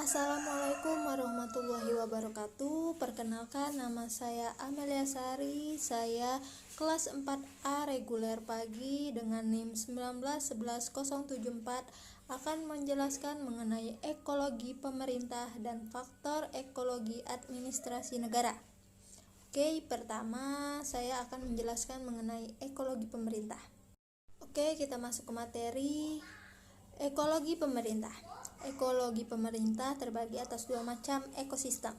Assalamualaikum warahmatullahi wabarakatuh. Perkenalkan, nama saya Amelia Sari. Saya kelas 4A reguler pagi dengan NIM 1911074 akan menjelaskan mengenai ekologi pemerintah dan faktor ekologi administrasi negara. Oke, pertama saya akan menjelaskan mengenai ekologi pemerintah. Oke, kita masuk ke materi. Ekologi pemerintah. Ekologi pemerintah terbagi atas dua macam ekosistem.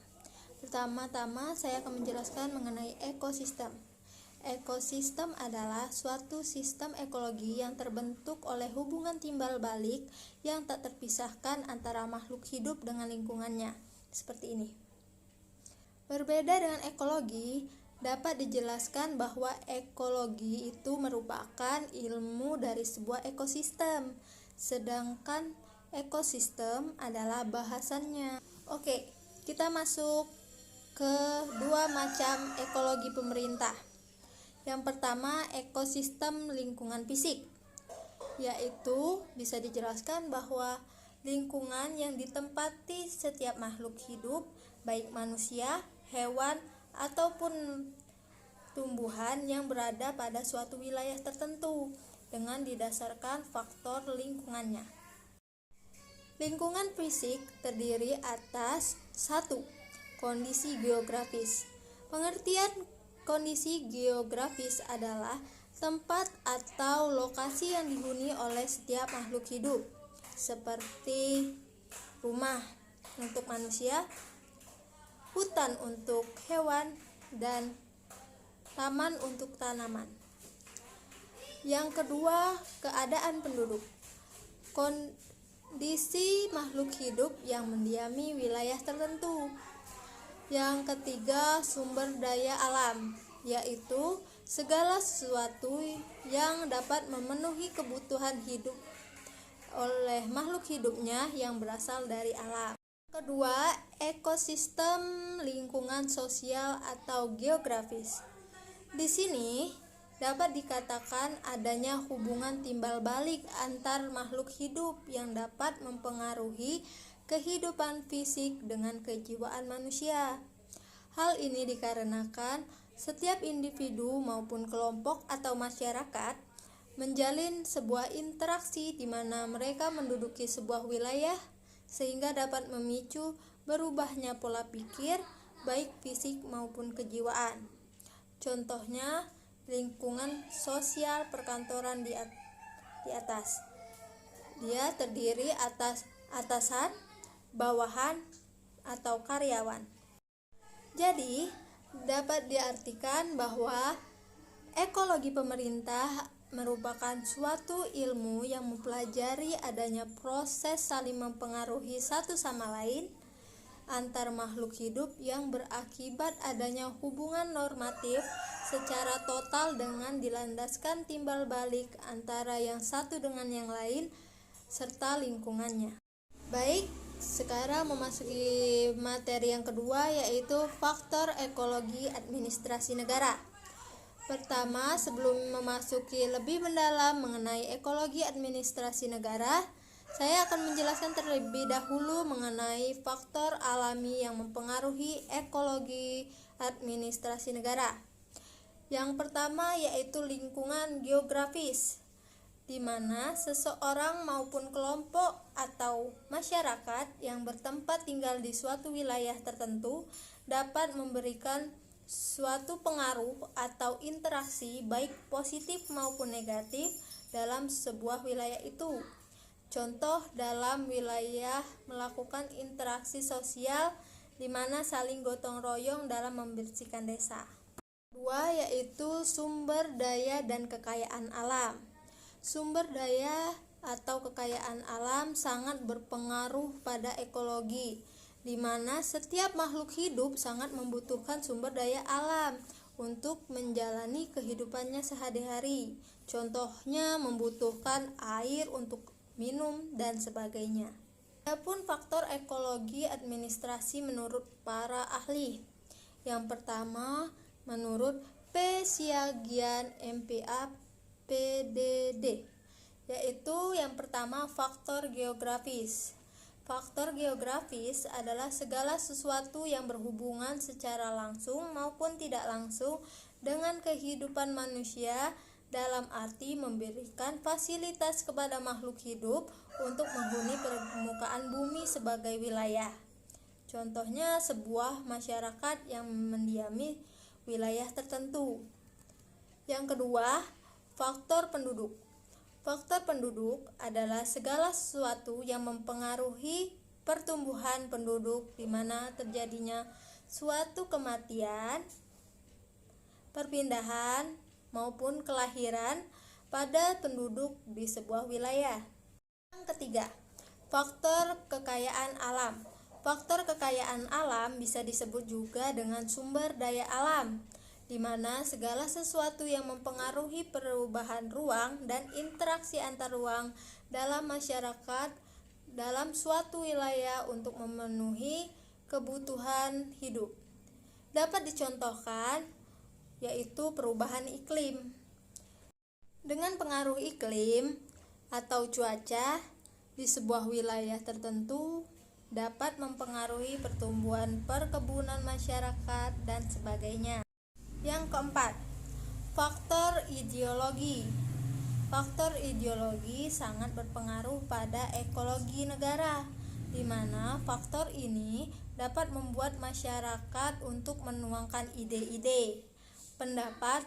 Pertama-tama saya akan menjelaskan mengenai ekosistem. Ekosistem adalah suatu sistem ekologi yang terbentuk oleh hubungan timbal balik yang tak terpisahkan antara makhluk hidup dengan lingkungannya. Seperti ini. Berbeda dengan ekologi, dapat dijelaskan bahwa ekologi itu merupakan ilmu dari sebuah ekosistem, sedangkan ekosistem adalah bahasannya. Oke, kita masuk ke dua macam ekologi pemerintah. Yang pertama, ekosistem lingkungan fisik, yaitu bisa dijelaskan bahwa lingkungan yang ditempati setiap makhluk hidup, baik manusia, hewan, ataupun tumbuhan yang berada pada suatu wilayah tertentu dengan didasarkan faktor lingkungannya. Lingkungan fisik terdiri atas 1. Kondisi geografis. Pengertian kondisi geografis adalah tempat atau lokasi yang dihuni oleh setiap makhluk hidup, seperti rumah untuk manusia, hutan untuk hewan, dan taman untuk tanaman. Yang kedua, keadaan penduduk. Kondisi makhluk hidup yang mendiami wilayah tertentu. Yang ketiga, sumber daya alam, yaitu segala sesuatu yang dapat memenuhi kebutuhan hidup oleh makhluk hidupnya yang berasal dari alam. Kedua, ekosistem lingkungan sosial atau geografis. Di sini dapat dikatakan adanya hubungan timbal balik antar makhluk hidup yang dapat mempengaruhi kehidupan fisik dengan kejiwaan manusia. Hal ini dikarenakan setiap individu maupun kelompok atau masyarakat menjalin sebuah interaksi di mana mereka menduduki sebuah wilayah sehingga dapat memicu berubahnya pola pikir baik fisik maupun kejiwaan. Contohnya lingkungan sosial perkantoran di atas. Dia terdiri atas atasan, bawahan, atau karyawan. Jadi, dapat diartikan bahwa ekologi pemerintah merupakan suatu ilmu yang mempelajari adanya proses saling mempengaruhi satu sama lain antar makhluk hidup yang berakibat adanya hubungan normatif secara total dengan dilandaskan timbal balik antara yang satu dengan yang lain serta lingkungannya. Baik, sekarang memasuki materi yang kedua, yaitu faktor ekologi administrasi negara. Pertama, sebelum memasuki lebih mendalam mengenai ekologi administrasi negara, saya akan menjelaskan terlebih dahulu mengenai faktor alami yang mempengaruhi ekologi administrasi negara. Yang pertama yaitu lingkungan geografis, di mana seseorang maupun kelompok atau masyarakat yang bertempat tinggal di suatu wilayah tertentu dapat memberikan suatu pengaruh atau interaksi baik positif maupun negatif dalam sebuah wilayah itu. Contoh dalam wilayah melakukan interaksi sosial di mana saling gotong royong dalam membersihkan desa. Kedua yaitu sumber daya dan kekayaan alam. Sumber daya atau kekayaan alam sangat berpengaruh pada ekologi, di mana setiap makhluk hidup sangat membutuhkan sumber daya alam untuk menjalani kehidupannya sehari-hari. Contohnya membutuhkan air untuk minum dan sebagainya. Adapun faktor ekologi administrasi menurut para ahli. Yang pertama, menurut P. Siagian MPA PDD, yaitu yang pertama faktor geografis. Faktor geografis adalah segala sesuatu yang berhubungan secara langsung maupun tidak langsung dengan kehidupan manusia, dalam arti memberikan fasilitas kepada makhluk hidup untuk menghuni permukaan bumi sebagai wilayah. Contohnya sebuah masyarakat yang mendiami wilayah tertentu. Yang kedua, faktor penduduk. Faktor penduduk adalah segala sesuatu yang mempengaruhi pertumbuhan penduduk di mana terjadinya suatu kematian, perpindahan, maupun kelahiran pada penduduk di sebuah wilayah. Yang ketiga, faktor kekayaan alam. Faktor kekayaan alam bisa disebut juga dengan sumber daya alam, di mana segala sesuatu yang mempengaruhi perubahan ruang dan interaksi antar ruang dalam masyarakat dalam suatu wilayah untuk memenuhi kebutuhan hidup. Dapat dicontohkan yaitu perubahan iklim. Dengan pengaruh iklim atau cuaca di sebuah wilayah tertentu dapat mempengaruhi pertumbuhan perkebunan masyarakat dan sebagainya. Yang keempat, faktor ideologi. Faktor ideologi sangat berpengaruh pada ekologi negara, di mana faktor ini dapat membuat masyarakat untuk menuangkan ide-ide, pendapat,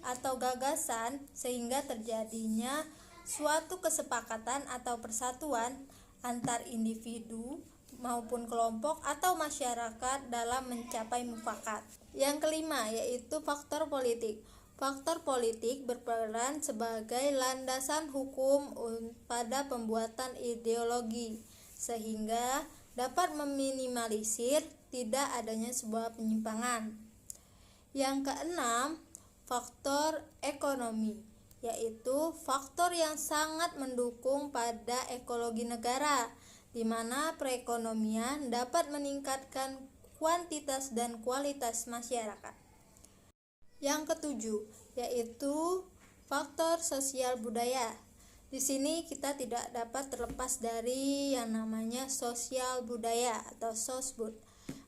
atau gagasan sehingga terjadinya suatu kesepakatan atau persatuan antar individu maupun kelompok atau masyarakat dalam mencapai mufakat. Yang kelima yaitu faktor politik. Faktor politik berperan sebagai landasan hukum pada pembuatan ideologi sehingga dapat meminimalisir tidak adanya sebuah penyimpangan. Yang keenam, faktor ekonomi, yaitu faktor yang sangat mendukung pada ekologi negara, di mana perekonomian dapat meningkatkan kuantitas dan kualitas masyarakat. Yang ketujuh, yaitu faktor sosial budaya. Di sini kita tidak dapat terlepas dari yang namanya sosial budaya atau sosbud.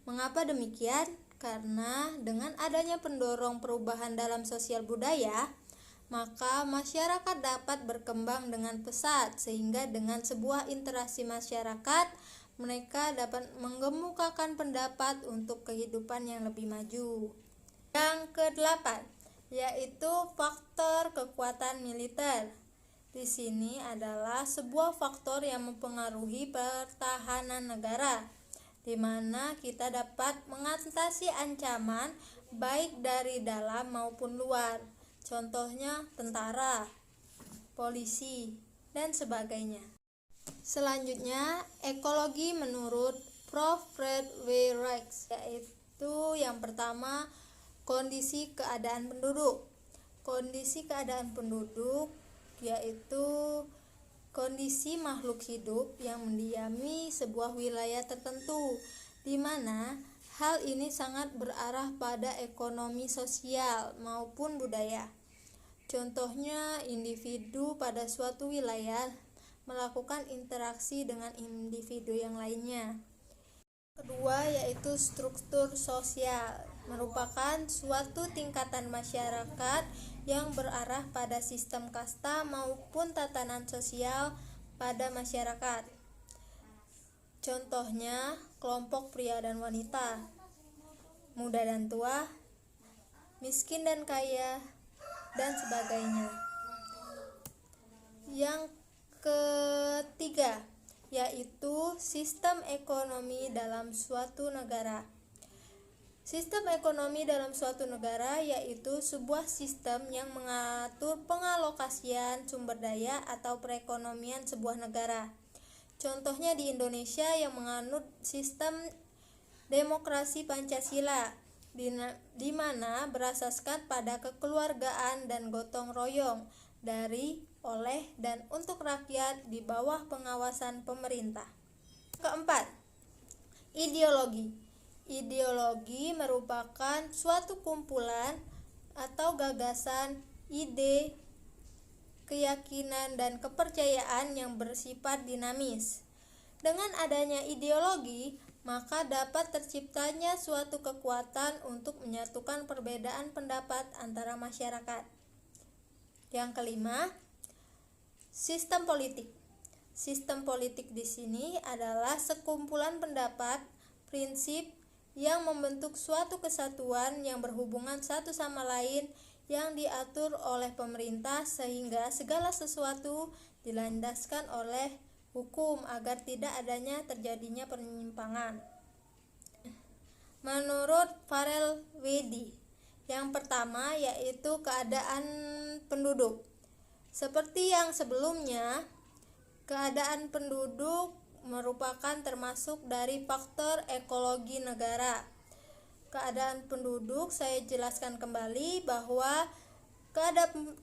Mengapa demikian? Karena dengan adanya pendorong perubahan dalam sosial budaya, maka masyarakat dapat berkembang dengan pesat sehingga dengan sebuah interaksi masyarakat, mereka dapat mengemukakan pendapat untuk kehidupan yang lebih maju. Yang kedelapan, yaitu faktor kekuatan militer. Di sini adalah sebuah faktor yang mempengaruhi pertahanan negara, di mana kita dapat mengatasi ancaman baik dari dalam maupun luar. Contohnya tentara, polisi, dan sebagainya. Selanjutnya, ekologi menurut Prof. Fred W. Reich, yaitu yang pertama, kondisi keadaan penduduk. Kondisi keadaan penduduk yaitu kondisi makhluk hidup yang mendiami sebuah wilayah tertentu, di mana hal ini sangat berarah pada ekonomi sosial maupun budaya. Contohnya, individu pada suatu wilayah melakukan interaksi dengan individu yang lainnya. Kedua, yaitu struktur sosial, merupakan suatu tingkatan masyarakat yang berarah pada sistem kasta maupun tatanan sosial pada masyarakat. Contohnya, kelompok pria dan wanita, muda dan tua, miskin dan kaya, dan sebagainya. Yang ketiga, yaitu sistem ekonomi dalam suatu negara. Sistem ekonomi dalam suatu negara yaitu sebuah sistem yang mengatur pengalokasian sumber daya atau perekonomian sebuah negara. Contohnya di Indonesia yang menganut sistem demokrasi Pancasila, di mana berasaskan pada kekeluargaan dan gotong royong dari, oleh, dan untuk rakyat di bawah pengawasan pemerintah. Keempat, ideologi. Ideologi merupakan suatu kumpulan atau gagasan, ide, keyakinan, dan kepercayaan yang bersifat dinamis. Dengan adanya ideologi, maka dapat terciptanya suatu kekuatan untuk menyatukan perbedaan pendapat antara masyarakat. Yang kelima, sistem politik. Sistem politik di sini adalah sekumpulan pendapat, prinsip yang membentuk suatu kesatuan yang berhubungan satu sama lain yang diatur oleh pemerintah sehingga segala sesuatu dilandaskan oleh hukum agar tidak adanya terjadinya penyimpangan. Menurut Farel Wedi, yang pertama yaitu keadaan penduduk. Seperti yang sebelumnya, keadaan penduduk merupakan termasuk dari faktor ekologi negara. Keadaan penduduk saya jelaskan kembali bahwa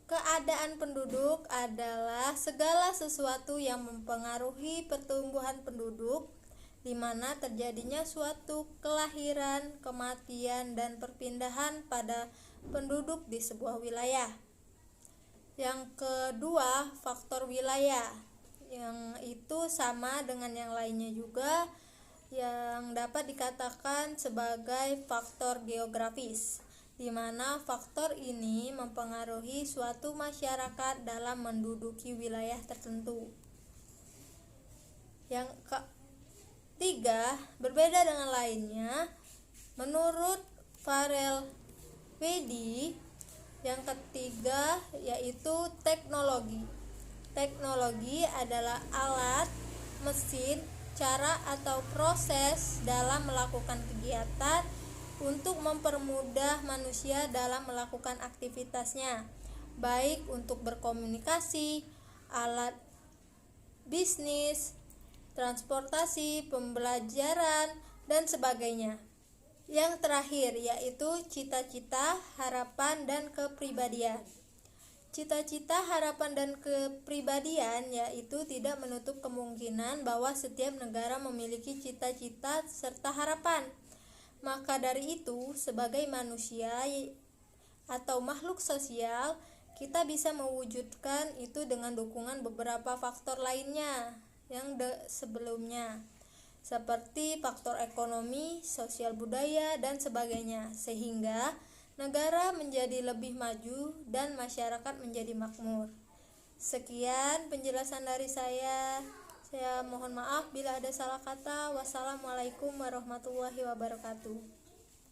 keadaan penduduk adalah segala sesuatu yang mempengaruhi pertumbuhan penduduk, di mana terjadinya suatu kelahiran, kematian, dan perpindahan pada penduduk di sebuah wilayah. Yang kedua, faktor wilayah, yang itu sama dengan yang lainnya juga, yang dapat dikatakan sebagai faktor geografis, di mana faktor ini mempengaruhi suatu masyarakat dalam menduduki wilayah tertentu. Yang ketiga, berbeda dengan lainnya, menurut Farel Wedi, yang ketiga yaitu teknologi. Teknologi adalah alat, mesin, cara atau proses dalam melakukan kegiatan untuk mempermudah manusia dalam melakukan aktivitasnya, baik untuk berkomunikasi, alat bisnis, transportasi, pembelajaran, dan sebagainya. Yang terakhir yaitu cita-cita, harapan, dan kepribadian. Cita-cita, harapan, dan kepribadian yaitu tidak menutup kemungkinan bahwa setiap negara memiliki cita-cita serta harapan. Maka dari itu, sebagai manusia atau makhluk sosial, kita bisa mewujudkan itu dengan dukungan beberapa faktor lainnya yang sebelumnya, seperti faktor ekonomi, sosial budaya, dan sebagainya, sehingga negara menjadi lebih maju dan masyarakat menjadi makmur. Sekian penjelasan dari saya. Saya mohon maaf bila ada salah kata. Wassalamualaikum warahmatullahi wabarakatuh.